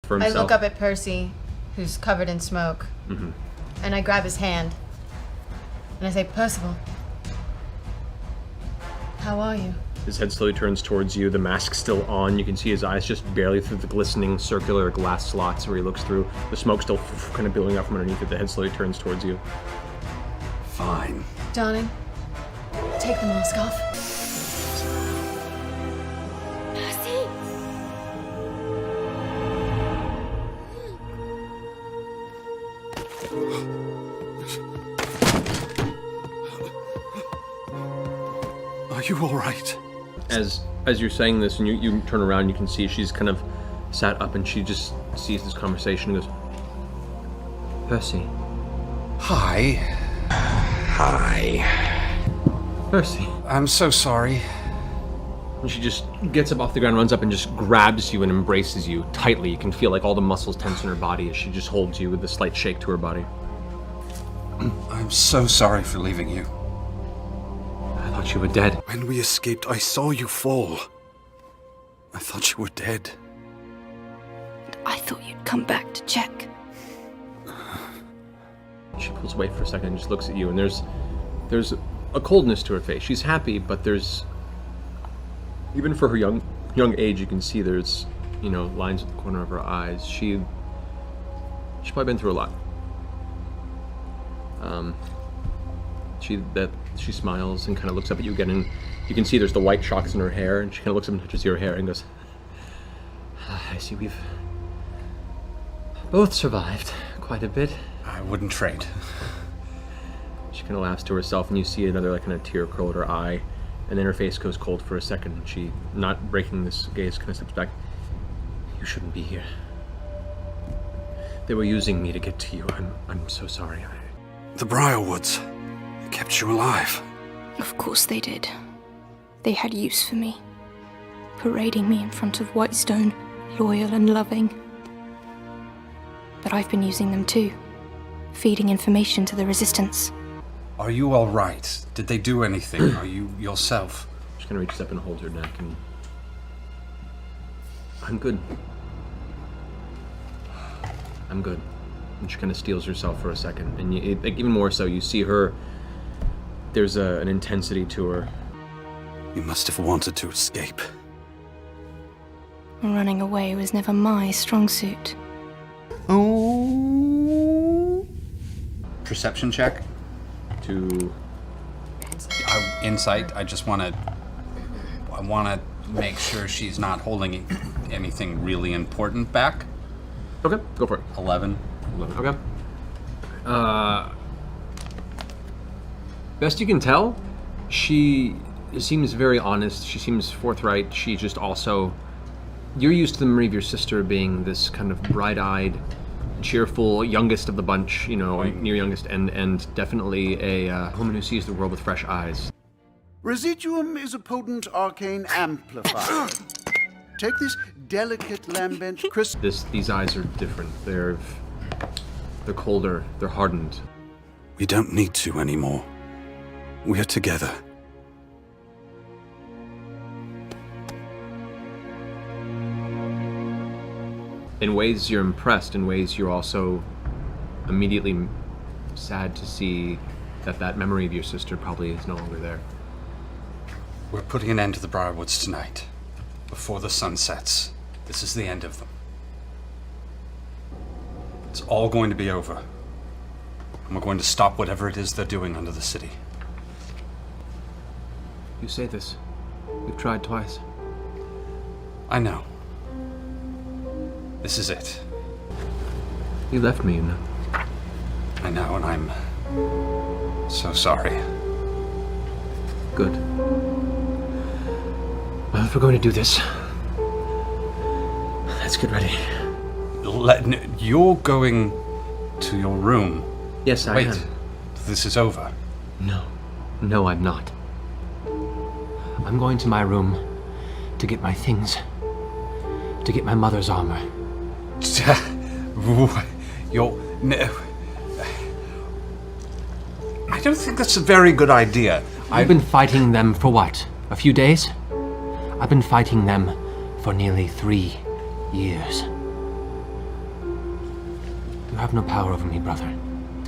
for himself. I look up at Percy, who's covered in smoke, and I grab his hand, and I say, Percival, how are you? His head slowly turns towards you, the mask's still on. You can see his eyes just barely through the glistening circular glass slots where he looks through. The smoke still kind of billowing out from underneath it. The head slowly turns towards you. Fine. Darling, take the mask off. Percy! Are you all right? As you're saying this and you turn around, you can see she's kind of sat up and she just sees this conversation and goes, Percy. Hi. Hi. Percy. I'm so sorry. And she just gets up off the ground, runs up and just grabs you and embraces you tightly. You can feel like all the muscles tense in her body as she just holds you with a slight shake to her body. I'm so sorry for leaving you. I thought you were dead. When we escaped, I saw you fall. I thought you were dead. And I thought you'd come back to check. She pulls away for a second and just looks at you, and there's a coldness to her face. She's happy, but there's, even for her young age, you can see there's, lines at the corner of her eyes. She's probably been through a lot. She smiles and kind of looks up at you again, and you can see there's the white shocks in her hair, and she kind of looks up and touches your hair and goes, I see we've both survived quite a bit. I wouldn't trade. She kind of laughs to herself, and you see another kind of tear curl at her eye, and then her face goes cold for a second, and she, not breaking this gaze, kind of steps back. You shouldn't be here. They were using me to get to you. I'm so sorry. The Briarwoods kept you alive. Of course they did. They had use for me. Parading me in front of Whitestone, loyal and loving. But I've been using them too. Feeding information to the Resistance. Are you all right? Did they do anything? Are you yourself? She kind of reaches up and holds her neck, and I'm good. I'm good. And she kind of steels herself for a second, and even more so, you see her. There's an intensity to her. You must have wanted to escape. Running away was never my strong suit. Oh. Perception check. To Insight. I want to make sure she's not holding anything really important back. Okay, go for it. 11. Okay. Best you can tell, she seems very honest. She seems forthright. She just also, you're used to the memory of your sister being this kind of bright-eyed, cheerful, youngest of the bunch, near youngest, and definitely a woman who sees the world with fresh eyes. Residuum is a potent arcane amplifier. Take this delicate lambent crisp. These eyes are different. They're colder. They're hardened. We don't need to anymore. We're together. In ways you're impressed, in ways you're also immediately sad to see that memory of your sister probably is no longer there. We're putting an end to the Briarwoods tonight. Before the sun sets. This is the end of them. It's all going to be over. And we're going to stop whatever it is they're doing under the city. You say this. We've tried twice. I know. This is it. You left me, I know, and I'm so sorry. Good. Well, if we're going to do this, let's get ready. You're going to your room. Yes, I am. Wait, this is over. No, I'm not. I'm going to my room to get my things, to get my mother's armor. I don't think that's a very good idea. I've been fighting them for what? A few days? I've been fighting them for nearly 3 years. You have no power over me, brother.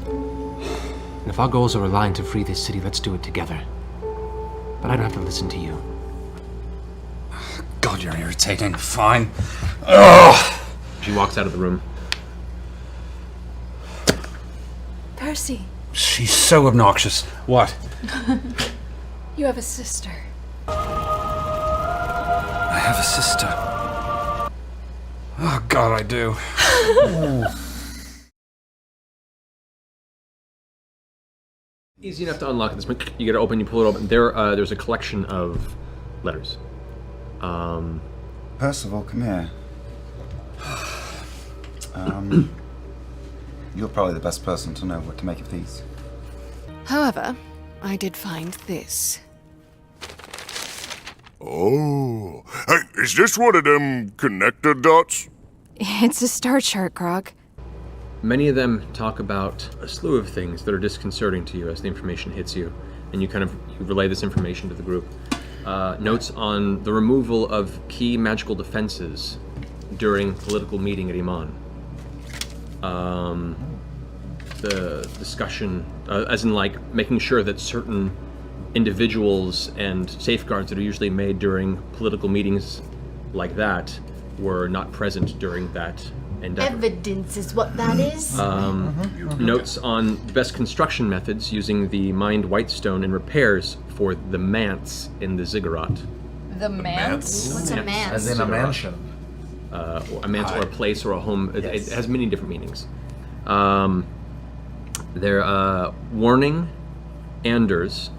And if our goals are aligned to free this city, let's do it together. But I don't have to listen to you. God, you're irritating. Fine. Ugh. She walks out of the room. Percy, She's so obnoxious. What? you have a sister. I have a sister. Oh, God, I do. Easy enough to unlock this. You get it open, you pull it open. There's a collection of letters. Percival, come here. You're probably the best person to know what to make of these. However, I did find this. Oh, hey, is this one of them connector dots? It's a star chart, Grog. Many of them talk about a slew of things that are disconcerting to you as the information hits you, and you relay this information to the group. Notes on the removal of key magical defenses during political meeting at Iman. The discussion, as in like making sure that certain individuals and safeguards that are usually made during political meetings like that were not present during that endeavor. Evidence is what that is. Notes on best construction methods using the mined whitestone and repairs for the manse in the ziggurat. The manse? What's a manse? As in a mansion. A manse or a place or a home. It has many different meanings. They're warning Anders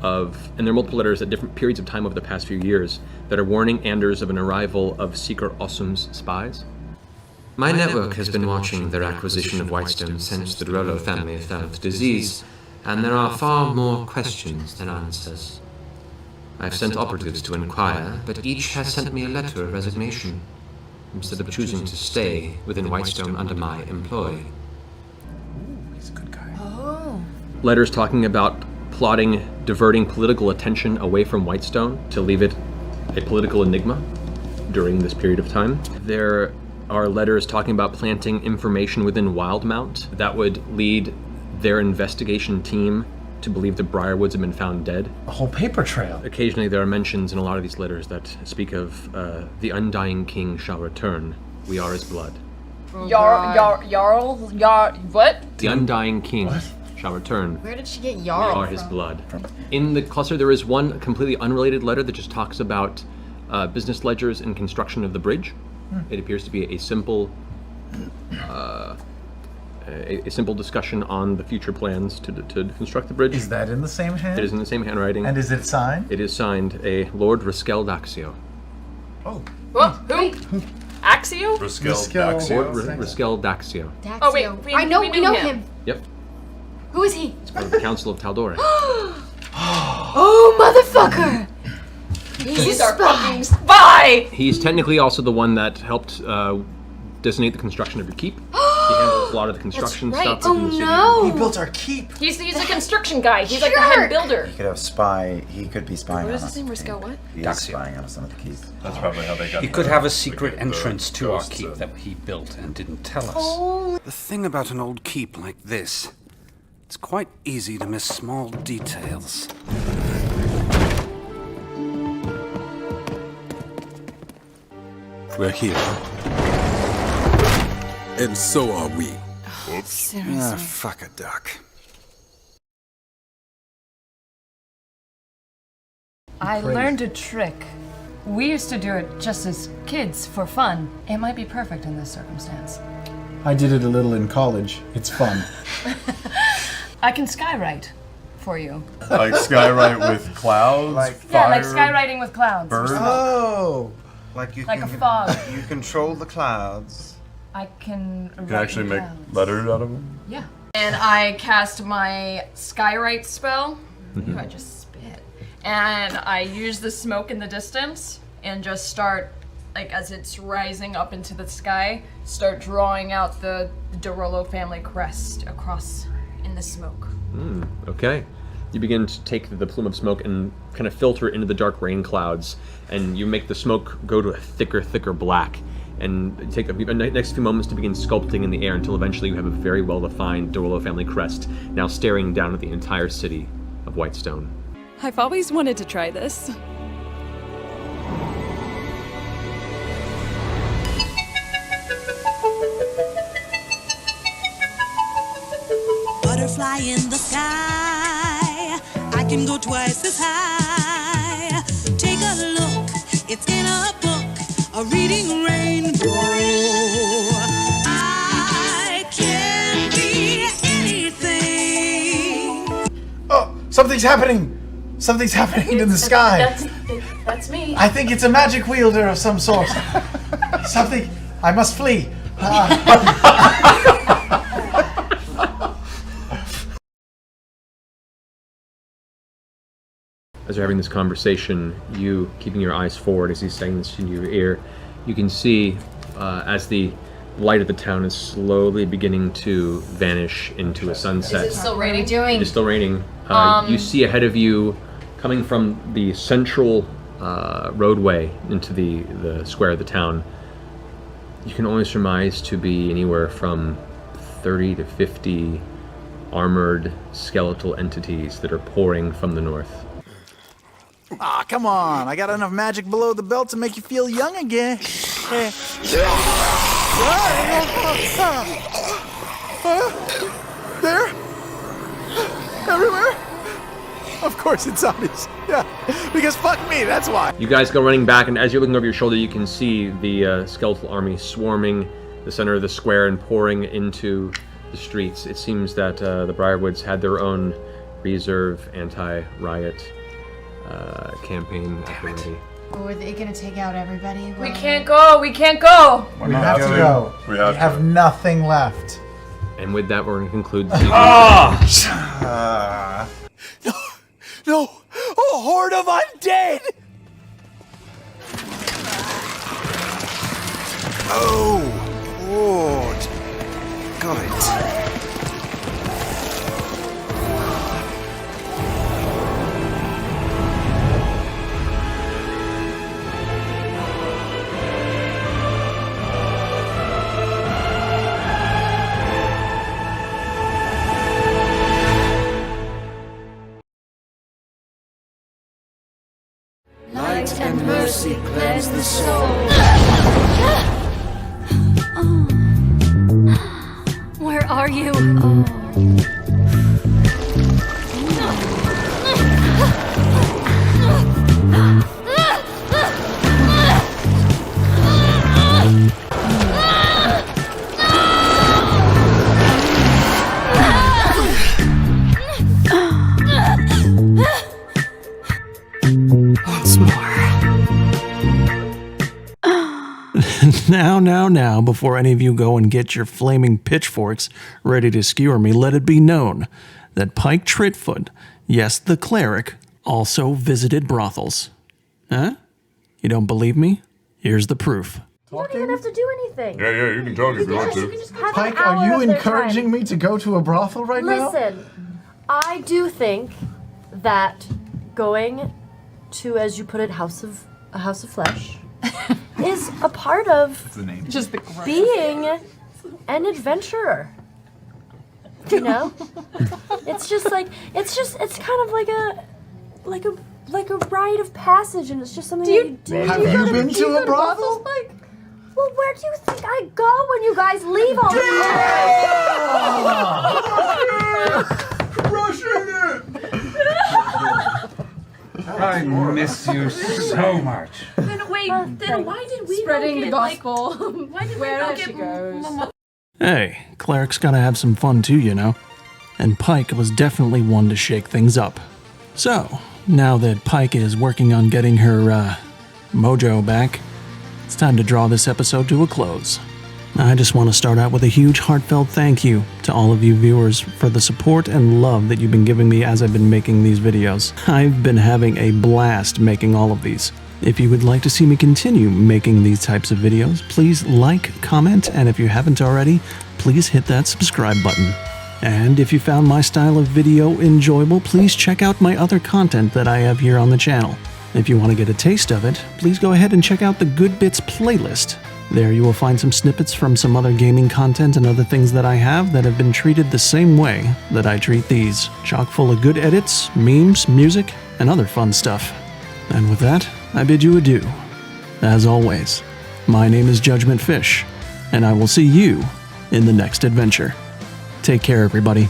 and there are multiple letters at different periods of time over the past few years that are warning Anders of an arrival of Seeker Assum's spies. My network has been watching their acquisition of Whitestone since the Dorello family fell with disease, and there are far more questions than answers. I've sent operatives to inquire, but each has sent me a letter of resignation, instead of choosing to stay within Whitestone under my employ. He's a good guy. Oh. Letters talking about plotting diverting political attention away from Whitestone to leave it a political enigma during this period of time. There are letters talking about planting information within Wildmount that would lead their investigation team to believe the Briarwoods have been found dead. A whole paper trail. Occasionally there are mentions in a lot of these letters that speak of the undying king shall return. We are his blood. Jarl, what? The undying king shall return. Where did she get We Jarl are his from? blood. In the cluster, there is one completely unrelated letter that just talks about business ledgers and construction of the bridge. It appears to be a simple discussion on the future plans to construct the bridge. Is that in the same hand? It is in the same handwriting. And is it signed? It is signed a Lord Riskel Daxio. Oh. What? Who? Axio? Lord Riskel Daxio. Daxio. Oh, wait, we know him. Yep. Who is he? It's part of the Council of Taldore. Oh, motherfucker! He's our fucking spy! He's technically also the one that helped designate the construction of your keep. He handles a lot of the construction That's right. stuff within the city. Oh, He no! built our keep. He's a construction guy. He's like the head builder. He could have he could be spying on What is us. his name? Risco what? He is spying on us on the keys. That's probably how they got He could have a secret entrance to our keep that he built and didn't tell us. The thing about an old keep like this, it's quite easy to miss small details. We're here. And so are we. Seriously. Fuck a duck. I learned a trick. We used to do it just as kids for fun. It might be perfect in this circumstance. I did it a little in college. It's fun. I can skywrite for you. Like skywrite with clouds, Yeah, like skywriting with clouds. Oh! Like you Like a fog. You control the clouds. I can You can actually make letters out of them. Yeah. And I cast my skywrite spell. I just spit. And I use the smoke in the distance and just start, like as it's rising up into the sky, start drawing out the Dorello family crest across in the smoke. Okay. You begin to take the plume of smoke and kind of filter it into the dark rain clouds, and you make the smoke go to a thicker black. and take the next few moments to begin sculpting in the air until eventually you have a very well-defined Dorlo family crest now staring down at the entire city of Whitestone. I've always wanted to try this. Butterfly in the sky, I can go twice as high. Take a look, it's in a book, a reading rainbow. I can be anything. Oh, something's happening! Something's happening in the sky. That's me. I think it's a magic wielder of some sort. Something. I must flee. As you're having this conversation, you keeping your eyes forward as he's saying this in your ear, you can see as the light of the town is slowly beginning to vanish into a sunset. Is it still raining? It is still raining. You see ahead of you, coming from the central roadway into the square of the town, you can only surmise to be anywhere from 30 to 50 armored skeletal entities that are pouring from the north. Ah, come on. I got enough magic below the belt to make you feel young again. There? Everywhere? Of course it's zombies. Yeah, because fuck me, that's why. You guys go running back, and as you're looking over your shoulder, you can see the skeletal army swarming the center of the square and pouring into the streets. It seems that the Briarwoods had their own reserve anti-riot campaign at the ready. Oh, are they gonna take out everybody? We can't go. We can't go. We have to go. We have nothing left. And with that, we're going to conclude the No! A horde of undead! Oh! Horde. Got it. Light and mercy cleanse the soul. Where are you? Once more. Now, before any of you go and get your flaming pitchforks ready to skewer me, let it be known that Pike Tritfoot, yes, the cleric, also visited brothels. Huh? You don't believe me? Here's the proof. You don't even have to do anything. Yeah, you can talk if you want to. Pike, are you encouraging me to go to a brothel right now? Listen, I do think that going to, as you put it, a house of flesh is a part of being an adventurer. You know, it's kind of like a rite of passage, and it's just something that you do. Have you been to a brothel? Well, where do you think I go when you guys leave all the time? I miss you so much. Then wait. Then why did we Spreading not the get, gospel. Why did Where we not she get goes. Hey, clerics gotta have some fun too, you know. And Pike was definitely one to shake things up. So, now that Pike is working on getting her, mojo back, it's time to draw this episode to a close. I just want to start out with a huge heartfelt thank you to all of you viewers for the support and love that you've been giving me as I've been making these videos. I've been having a blast making all of these. If you would like to see me continue making these types of videos, please like, comment, and if you haven't already, please hit that subscribe button. And if you found my style of video enjoyable, please check out my other content that I have here on the channel. If you want to get a taste of it, please go ahead and check out the Good Bits playlist, There you will find some snippets from some other gaming content and other things that I have that have been treated the same way that I treat these, chock full of good edits, memes, music, and other fun stuff. And with that, I bid you adieu. As always, my name is JudgementFish, and I will see you in the next adventure. Take care, everybody.